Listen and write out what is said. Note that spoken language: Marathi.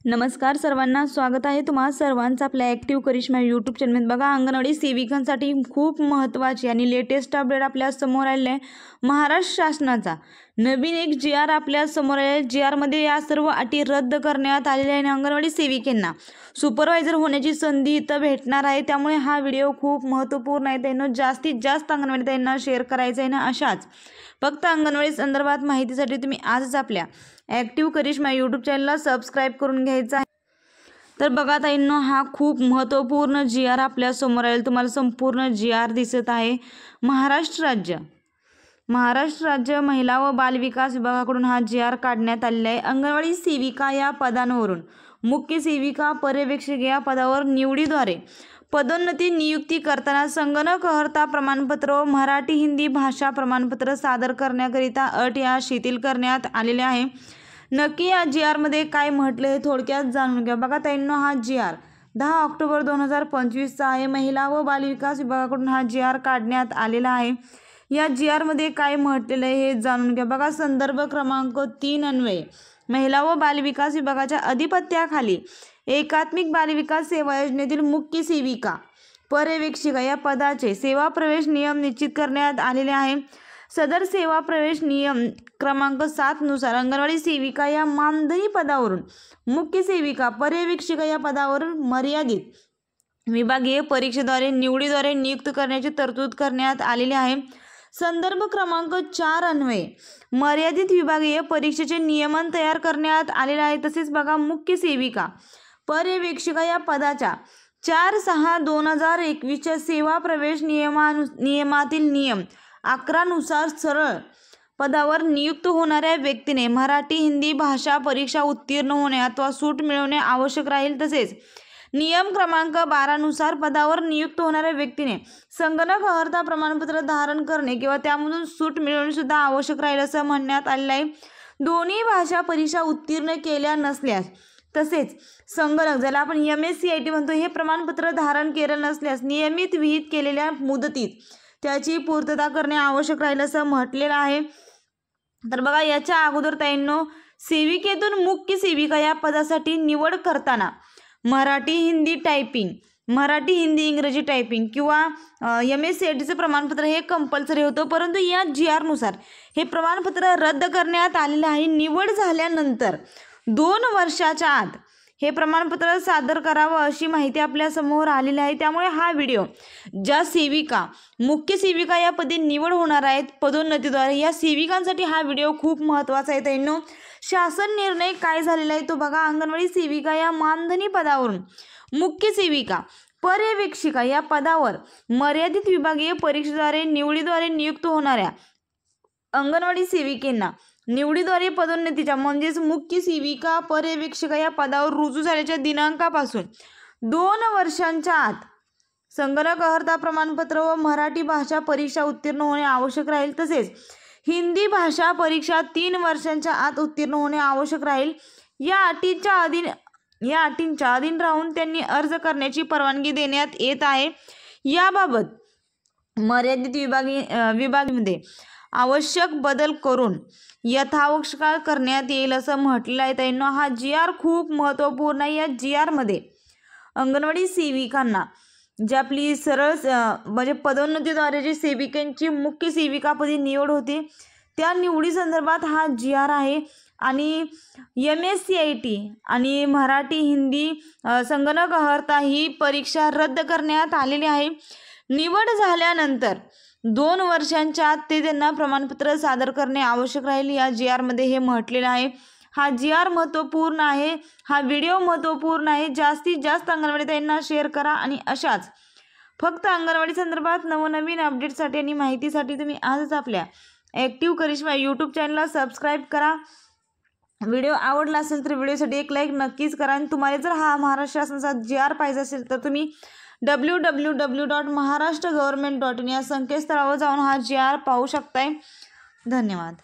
नमस्कार सर्वांना, स्वागत आहे तुम्हा सर्वांचं आपल्या ॲक्टिव्ह करिश्मा यूट्यूब चॅनलमध्ये। बघा, अंगणवाडी सेविकांसाठी खूप महत्त्वाची आणि लेटेस्ट अपडेट आपल्या समोर आलेला आहे। महाराष्ट्र शासनाचा नवीन एक जी.आर. आपल्या समोर आलेला आहे। जी.आरमध्ये या सर्व अटी रद्द करण्यात आलेल्या आहे। अंगणवाडी सेविकांना सुपरवायझर होण्याची संधी इथं भेटणार आहे। त्यामुळे हा व्हिडिओ खूप महत्त्वपूर्ण आहे। त्यांना जास्तीत जास्त अंगणवाडी त्यांना शेअर करायचं आहे ना। अशाच फक्त अंगणवाडी संदर्भात माहितीसाठी तुम्ही आजच आपल्या ॲक्टिव्ह करिश्मा यूट्यूब चॅनलला सबस्क्राईब करून घ्यायचं आहे। तर बघा ताईंनो, हा खूप महत्त्वपूर्ण जी.आर. आपल्या समोर आलेला, तुम्हाला संपूर्ण जी.आर. दिसत आहे। महाराष्ट्र राज्य महिला व बालविकास विभागाकडून हा जी.आर. काढण्यात आलेला आहे। अंगणवाडी सेविका या पदांवरून मुख्य सेविका पर्यवेक्षक या पदावर निवडीद्वारे पदोन्नती नियुक्ती करताना संगणक अर्हता प्रमाणपत्र व मराठी हिंदी भाषा प्रमाणपत्र सादर करण्याकरिता अट या शिथिल करण्यात आलेल्या आहे। नक्की या जी.आर.मध्ये काय म्हटलं हे थोडक्यात जाणून घ्या। बघा ताईंनो, हा जी.आर. 10 ऑक्टोबर 2025चा आहे। महिला व बालविकास विभागाकडून हा जी.आर. काढण्यात आलेला आहे। या जी.आर.मध्ये काय म्हटलेलं आहे हे जाणून घ्या। बघा, संदर्भ क्रमांक 3 अन्वये महिला व बालविकास विभागाच्या अधिपत्याखाली एकात्मिक बालविकास सेवा योजनेतील मुख्य सेविका पर्यवेक्षिका या पदाचे सेवा प्रवेश नियम निश्चित करण्यात आलेले आहे। सदर सेवा प्रवेश नियम क्रमांक 7 नुसार अंगणवाडी सेविका या मानधनी पदावरून मुख्य सेविका पर्यवेक्षिका या पदावरून मर्यादित विभागीय परीक्षेद्वारे निवडीद्वारे नियुक्त करण्याची तरतूद करण्यात आलेली आहे। संदर्भ क्रमांक 4 अन्वये मर्यादित विभागीय परीक्षेचे नियमन तयार करण्यात आलेले आहे। तसेच बघा, मुख्य सेविका पर्यवेक्षिका या पदाच्या 4/6/2021च्या सेवा प्रवेश नियमातील नियम 11 नुसार सरळ पदावर नियुक्त होणाऱ्या व्यक्तीने मराठी हिंदी भाषा परीक्षा उत्तीर्ण होणे अथवा सूट मिळवणे आवश्यक राहील। तसेच नियम क्रमांक 12 नुसार पदावर नियुक्त होणाऱ्या व्यक्तीने संगणक अर्हता प्रमाणपत्र धारण करणे किंवा त्यामधून सूट मिळवणे सुद्धा आवश्यक राहील असं म्हणण्यात आलेलं आहे। दोन्ही भाषा परीक्षा उत्तीर्ण केल्या नसल्यास तसेच संगणक, ज्याला आपण MSCIT म्हणतो, हे प्रमाणपत्र धारण केले नसल्यास नियमित विहित केलेल्या मुदतीत त्याची पूर्तता करणे आवश्यक राहील असं म्हटलेलं आहे। तर बघा, याच्या अगोदर ताईंनो, सेविकेतून मुख्य सेविका या पदासाठी निवड करताना मराठी हिंदी इंग्रजी टायपिंग किंवा MSCITचं प्रमाणपत्र हे कंपल्सरी होतं। परंतु या जी.आर. नुसार हे प्रमाणपत्र रद्द करण्यात आलेलं आहे। निवड झाल्यानंतर 2 वर्षाच्या आत हे प्रमाणपत्र सादर करावं अशी माहिती आपल्या समोर आलेली आहे। त्यामुळे हा व्हिडिओ ज्या सेविका मुख्य सेविका या पदी निवड होणार आहेत पदोन्नतीद्वारे, या सेविकांसाठी हा व्हिडिओ खूप महत्त्वाचा आहे ताईंनो। शासन निर्णय काय झालेला आहे तो बघा, अंगणवाडी सेविका या मानधनी पदावरून मुख्य सेविका पर्यवेक्षिका या पदावर मर्यादित विभागीय परीक्षेद्वारे निवडीद्वारे नियुक्त होणाऱ्या अंगणवाडी सेविकेंना निवडीद्वारे पदोन्नतीच्या म्हणजेच मुख्य सेविका पर्यवेक्षिका या पदावर रुजू झाल्याच्या दिनांकापासून 2 वर्षांच्या आत संगणक अर्हता प्रमाणपत्र व मराठी भाषा परीक्षा उत्तीर्ण होणे आवश्यक राहील। तसेच हिंदी भाषा परीक्षा 3 वर्षांच्या आत उत्तीर्ण होणे आवश्यक राहील। या अटींच्या अधीन राहून त्यांनी अर्ज करण्याची परवानगी देण्यात येत आहे। याबाबत मर्यादित विभागामध्ये आवश्यक बदल करून यथावकाश करण्यात येईल असं म्हटलेलं आहे ताईंनो। हा जी.आर. खूप महत्त्वपूर्ण आहे। या जी.आर.मध्ये अंगणवाडी सेविकांना जी आपली सरळ म्हणजे पदोन्नतीद्वारे जी सेविकांची मुख्य सेविकापदी निवड होते त्या निवडी संदर्भात हा जी.आर. आहे। आणि MSCIT आणि मराठी हिंदी संगणक अर्हता ही परीक्षा रद्द करण्यात आलेली आहे। निवड झाल्यानंतर 2 वर्षांच्या आत त्यांना प्रमाणपत्र सादर करणे आवश्यक राहील। या जी.आर.मध्ये हे म्हटलेलं आहे। हा जी.आर. महत्त्वपूर्ण आहे। हा व्हिडिओ महत्त्वपूर्ण आहे। जास्तीत जास्त अंगणवाडी ताईंना शेअर करा आणि अशाच फक्त अंगणवाडी संदर्भात नवनवीन अपडेटसाठी आणि माहितीसाठी तुम्ही आजच आपल्या ॲक्टिव्ह करिश्मा यूट्यूब चॅनलला सबस्क्राईब करा। व्हिडिओ आवडला असेल तर व्हिडिओसाठी एक लाईक नक्कीच करा। आणि तुम्हाला जर हा महाराष्ट्र शासनाचा जी.आर. पाहिजे असेल तर तुम्ही www.maharashtragovernment.in या संकेतस्थळावर जाऊन हा जी.आर. पाहू शकताय। धन्यवाद।